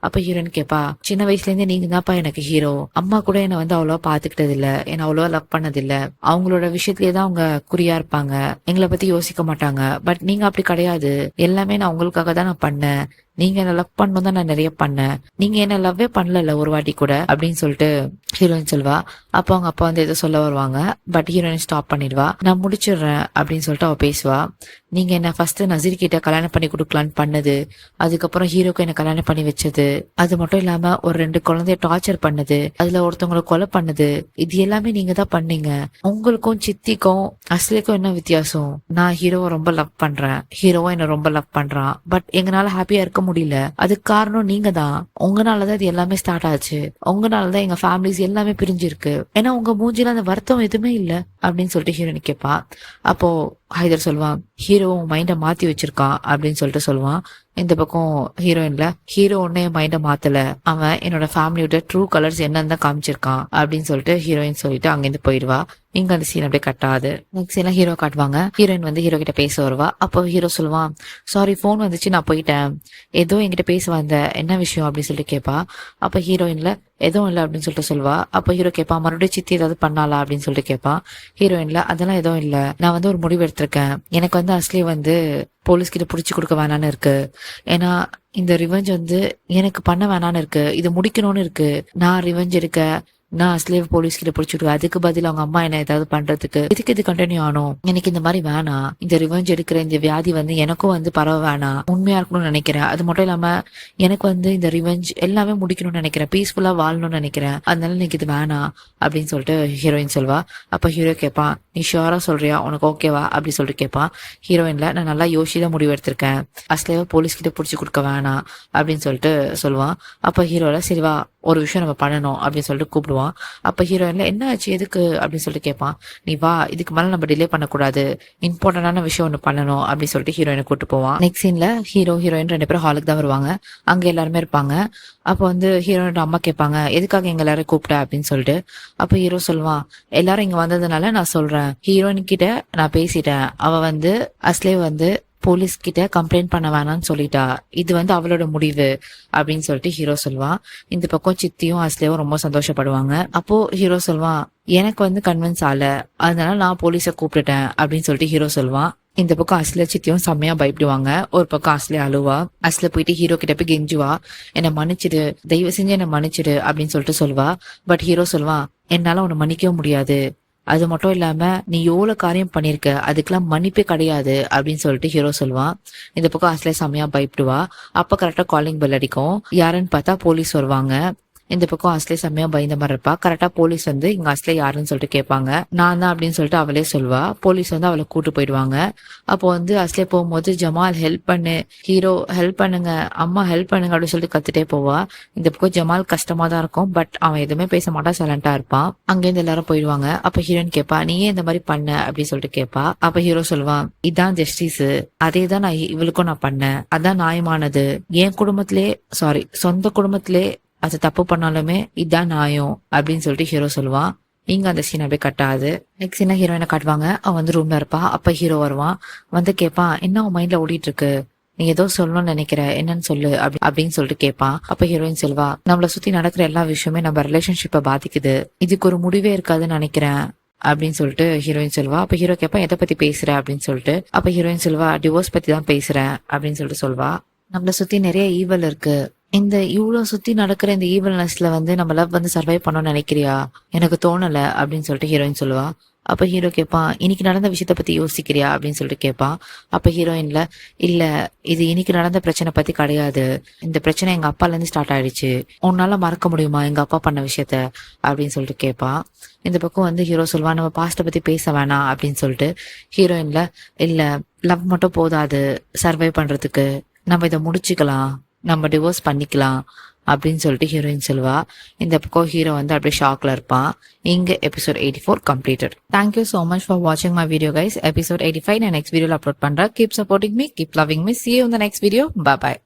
A: அப்ப ஹீரோயின் கேட்பா, சின்ன வயசுல இருந்தே நீங்க தான்ப்பா எனக்கு ஹீரோ, அம்மா கூட என்னை வந்து அவ்வளவா பாத்துக்கிட்டது இல்ல, என்ன அவ்வளவா லவ் பண்ணது இல்ல, அவங்களோட விஷயத்திலேயே தான் அவங்க குறியா இருப்பாங்க, எங்களை பத்தி யோசிக்க மாட்டாங்க, பட் நீங்க அப்படி கிடையாது, எல்லாமே நான் உங்களுக்காக தான் நான் பண்ணேன், நீங்க என்ன லவ் பண்ணணும் தான் நான் நிறைய பண்ணேன், நீங்க என்ன லவ்வே பண்ணல ஒரு வாட்டி கூட அப்படின்னு சொல்லிட்டு ஹீரோயின் சொல்வா. அப்போ அவங்க அப்பா வந்து எதோ சொல்ல வருவாங்க. பட் ஹீரோயின் ஸ்டாப் பண்ணிடுவா. நான் முடிச்சிடுறேன் அப்படின்னு சொல்லிட்டு அவ பேசுவா. நீங்க என்ன ஃபர்ஸ்ட் நசீர் கிட்ட கல்யாணம் பண்ணி கொடுக்கலான்னு பண்ணது, அதுக்கப்புறம் ஹீரோக்கு என்ன கல்யாணம் பண்ணி வச்சது, அது மட்டும் இல்லாம ஒரு 2 குழந்தைய டார்ச்சர் பண்ணது, அதுல ஒருத்தவங்களை கொலை பண்ணது, இது எல்லாமே நீங்க தான் பண்ணீங்க. உங்களுக்கும் சித்திக்கும் அஸ்லிக்கும் என்ன வித்தியாசம், நான் ஹீரோவை ரொம்ப லவ் பண்றேன், ஹீரோவும் என்ன ரொம்ப லவ் பண்றான், பட் எங்களால ஹாப்பியா இருக்க முடியல, அதுக்கு காரணம் நீங்க தான், உங்களாலதான் இது எல்லாமே ஸ்டார்ட் ஆச்சு, உங்களாலதான் எங்க ஃபேமிலிஸ் எல்லாமே பிரிஞ்சிருக்கு, ஏன்னா உங்க மூஞ்சில அந்த வருத்தம் எதுவுமே இல்ல அப்படின்னு சொல்லிட்டு ஹீரோயின் கேட்பா. அப்போ ஹைதர் சொல்லுவான், ஹீரோ மைண்ட மாத்தி வச்சிருக்கான் அப்படின்னு சொல்லிட்டு சொல்லுவான். இந்த பக்கம் ஹீரோயின்ல, ஹீரோ ஒன்னே மைண்ட மாத்தல, அவன் என்னோட ஃபேமிலியோட ட்ரூ கலர்ஸ் என்னன்னு தான் காமிச்சிருக்கான் அப்படின்னு சொல்லிட்டு ஹீரோயின் சொல்லிட்டு அங்கிருந்து போயிடுவா. இங்க அந்த சீன் அப்படியே கட் ஆகுது. நெக்ஸ்ட் சீன்ல ஹீரோ காட்டுவாங்க. ஹீரோயின் வந்து ஹீரோ கிட்ட பேச வருவா. அப்போ ஹீரோ சொல்லுவான், சாரி ஃபோன் வந்துச்சு நான் போயிட்டேன், ஏதோ என்கிட்ட பேச வந்த, என்ன விஷயம் அப்படின்னு சொல்லிட்டு கேட்பா. அப்ப ஹீரோயின்ல எதுவும் இல்லை அப்படின்னு சொல்லிட்டு சொல்லுவா. அப்போ ஹீரோ கேட்பான், மறுபடியும் சித்தி ஏதாவது பண்ணாலா அப்படின்னு சொல்லிட்டு கேட்பான். ஹீரோயின்ல அதெல்லாம் எதுவும் இல்லை, நான் வந்து ஒரு முடிவு எடுத்திருக்கேன், எனக்கு வந்து அஸ்லி வந்து போலீஸ் கிட்ட புடிச்சு கொடுக்க வேணான்னு இருக்கு. ஏன்னா இந்த ரிவெஞ்ச் வந்து எனக்கு பண்ண வேணான்னு இருக்கு, இது முடிக்கணும்னு இருக்கு. நான் ரிவெஞ்ச் எடுக்க நான் ஸ்லேவ் போலீஸ் கிட்ட பிடிச்சிடுவேன், அதுக்கு பதில் அவங்க அம்மா என்ன ஏதாவது பண்றதுக்கு இதுக்கு இது கண்டினியூ ஆனும். எனக்கு இந்த மாதிரி வேணாம், இந்த ரிவெஞ்ச் எடுக்கிற இந்த வியாதி வந்து எனக்கும் வந்து பரவ வேணாம், உண்மையா இருக்கணும்னு நினைக்கிறேன். அது மட்டும் இல்லாம எனக்கு வந்து இந்த ரிவெஞ்ச் எல்லாமே முடிக்கணும்னு நினைக்கிறேன், பீஸ்ஃபுல்லா வாழணும்னு நினைக்கிறேன், அதனால எனக்கு இது வேணாம் அப்படின்னு சொல்லிட்டு ஹீரோயின் சொல்வா. அப்ப ஹீரோ கேட்பான், நீ ஷியோரா சொல்றியா, உனக்கு ஓகேவா அப்படி சொல்லிட்டு கேட்பான். ஹீரோயின்ல நான் நல்லா யோசிச்சுதான் முடிவு எடுத்திருக்கேன், அஸ்லேவ போலீஸ் கிட்ட புடிச்சு கொடுக்க வேணாம் அப்படின்னு சொல்லிட்டு சொல்லுவான். அப்ப ஹீரோல சரிவா ஒரு விஷயம் நம்ம பண்ணணும் அப்படின்னு சொல்லிட்டு கூப்பிடுவான். அப்ப ஹீரோயின்ல என்ன ஆச்சு எதுக்கு அப்படின்னு சொல்லிட்டு கேட்பான். நீ வா, இதுக்கு மேல நம்ம டிலே பண்ணக்கூடாது, இம்பார்ட்டன்டான விஷயம் ஒண்ணு பண்ணணும் அப்படின்னு சொல்லிட்டு ஹீரோயினை கூட்டு போவான். நெக்ஸ்ட் சீன்ல ஹீரோ ஹீரோயின் 2 பேரும் ஹாலுக்கு தான் வருவாங்க. அங்க எல்லாருமே இருப்பாங்க. அப்போ வந்து ஹீரோயினோட அம்மா கேட்பாங்க, எதுக்காக எங்க எல்லாரும் கூப்பிட்ட அப்படின்னு சொல்லிட்டு. அப்ப ஹீரோ சொல்லுவான், எல்லாரும் இங்க வந்ததுனால நான் சொல்றேன், ஹீரோயின் கிட்ட நான் பேசிட்டேன், அவ வந்து அஸ்லே வந்து போலீஸ் கிட்ட கம்ப்ளைண்ட் பண்ண வேணாம்னு சொல்லிட்டா, இது வந்து அவளோட முடிவு அப்படின்னு சொல்லிட்டு ஹீரோ சொல்லுவான். இந்த பக்கம் சித்தியும் அஸ்லேவும் ரொம்ப சந்தோஷப்படுவாங்க. அப்போ ஹீரோ சொல்லுவான், எனக்கு வந்து கன்வின்ஸ் ஆல, அதனால நான் போலீஸை கூப்பிட்டுட்டேன் அப்படின்னு சொல்லிட்டு ஹீரோ சொல்லுவான். இந்த பக்கம் அஸ்ல சித்தியும் செம்மையா பயப்படுவாங்க. ஒரு பக்கம் அஸ்ல அழுவா. அஸ்ல போயிட்டு ஹீரோ கிட்ட போய் கெஞ்சுவா, என்னை மன்னிச்சிடு, தயவு செஞ்சு என்னை மன்னிச்சிடு அப்படின்னு சொல்லிட்டு சொல்வா. பட் ஹீரோ சொல்வான், என்னால உன்னை மன்னிக்கவே முடியாது, அது மட்டும் இல்லாம நீ எவ்வளவு காரியம் பண்ணிருக்க, அதுக்கெல்லாம் மன்னிப்பே கிடையாது அப்படின்னு சொல்லிட்டு ஹீரோ சொல்லுவான். இந்த பக்கம் அஸ்லே செம்மையா பயப்படுவா. அப்ப கரெக்டா காலிங் பெல் அடிக்கும். யாருன்னு பார்த்தா போலீஸ் வருவாங்க. இந்த பக்கம் அஸ்லே செம்மையா பயந்த மாதிரி இருப்பா. கரெக்டா போலீஸ் வந்து இங்க அஸ்லே யாருன்னு சொல்லிட்டு கேட்பாங்க. நான் தான் அப்படின்னு சொல்லிட்டு அவளே சொல்வா. போலீஸ் வந்து அவளை கூட்டு போயிடுவாங்க. அப்போ வந்து அஸ்லே போகும்போது, ஜமால் ஹெல்ப் பண்ணு, ஹீரோ ஹெல்ப் பண்ணுங்க, அம்மா ஹெல்ப் பண்ணுங்க அப்படின்னு சொல்லிட்டு கத்துட்டே போவா. இந்த பக்கம் ஜமால் கஷ்டமா தான் இருக்கும், பட் அவன் எதுவுமே பேச மாட்டான், சைலண்டா இருப்பான். அங்கேருந்து எல்லாரும் போயிடுவாங்க. அப்ப ஹீரோயின் கேட்பா, நீ ஏன் இந்த மாதிரி பண்ண அப்படின்னு சொல்லிட்டு கேட்பா. அப்ப ஹீரோ சொல்லுவான், இதான் ஜஸ்டிஸ், அதே தான் நான் இவளுக்கும் நான் பண்ணேன், அதான் நியாயமானது, என் குடும்பத்திலே சொந்த குடும்பத்திலே அது தப்பு பண்ணாலுமே இதான் நியாயம் அப்படின்னு சொல்லிட்டு ஹீரோ சொல்லுவான். இங்க அந்த சீன் அப்படியே கட் ஆகுது. நெக்ஸ்ட் சீனா ஹீரோயினை காட்டுவாங்க. அவன் வந்து ரூம்ல இருப்பா. அப்ப ஹீரோ வருவான். வந்து கேட்பான், என்ன உன் மைண்ட்ல ஓடிட்டு இருக்கு, நீ ஏதோ சொல்லணும்னு நினைக்கிற, என்னன்னு சொல்லு அப்படின்னு சொல்லிட்டு கேட்பான். அப்ப ஹீரோயின் சொல்வா, நம்மளை சுத்தி நடக்கிற எல்லா விஷயமே நம்ம ரிலேஷன்ஷிப்பை பாதிக்குது, இதுக்கு ஒரு முடிவே இருக்காதுன்னு நினைக்கிறேன் அப்படின்னு சொல்லிட்டு ஹீரோயின் சொல்வா. அப்ப ஹீரோ கேட்பான், எதை பத்தி பேசுற அப்படின்னு சொல்லிட்டு. அப்ப ஹீரோயின் சொல்வா, டிவோர்ஸ் பத்தி தான் பேசுறேன் அப்படின்னு சொல்லிட்டு சொல்வா. நம்மளை சுத்தி நிறைய ஈவல் இருக்கு, இந்த இவ்வளவு சுத்தி நடக்கிற இந்த ஈவல்னஸ்ல வந்து நம்ம லவ் வந்து சர்வைவ் பண்ணணும்னு நினைக்கிறியா, எனக்கு தோணல அப்படின்னு சொல்லிட்டு ஹீரோயின் சொல்லுவா. அப்ப ஹீரோ கேட்பான், இன்னைக்கு நடந்த விஷயத்த பத்தி யோசிக்கிறியா அப்படின்னு சொல்லிட்டு கேட்பான். அப்ப ஹீரோயின்ல, இல்ல இது இன்னைக்கு நடந்த பிரச்சனை பத்தி கிடையாது, இந்த பிரச்சனை எங்க அப்பால இருந்து ஸ்டார்ட் ஆயிடுச்சு, உன்னால மறக்க முடியுமா எங்க அப்பா பண்ண விஷயத்த அப்படின்னு சொல்லிட்டு கேட்பான். இந்த பக்கம் வந்து ஹீரோ சொல்லுவான், நம்ம பாஸ்ட பத்தி பேச வேணாம் அப்படின்னு சொல்லிட்டு. ஹீரோயின்ல, இல்ல லவ் மட்டும் போதாது சர்வைவ் பண்றதுக்கு, நம்ம இதை முடிச்சுக்கலாம், நம்ம டிவோர்ஸ் பண்ணிக்கலாம் அப்படின்னு சொல்லிட்டு ஹீரோயின் சொல்லுவா. இந்த பக்கம் ஹீரோ வந்து அப்படியே ஷாக்ல இருப்பான். இங்க episode 84 completed. Thank you so much for watching my video guys. Episode 85 நான் நெக்ஸ்ட் வீடியோல அப்லோட் பண்றேன். Keep supporting me, keep loving me. See you in the next video. Bye bye.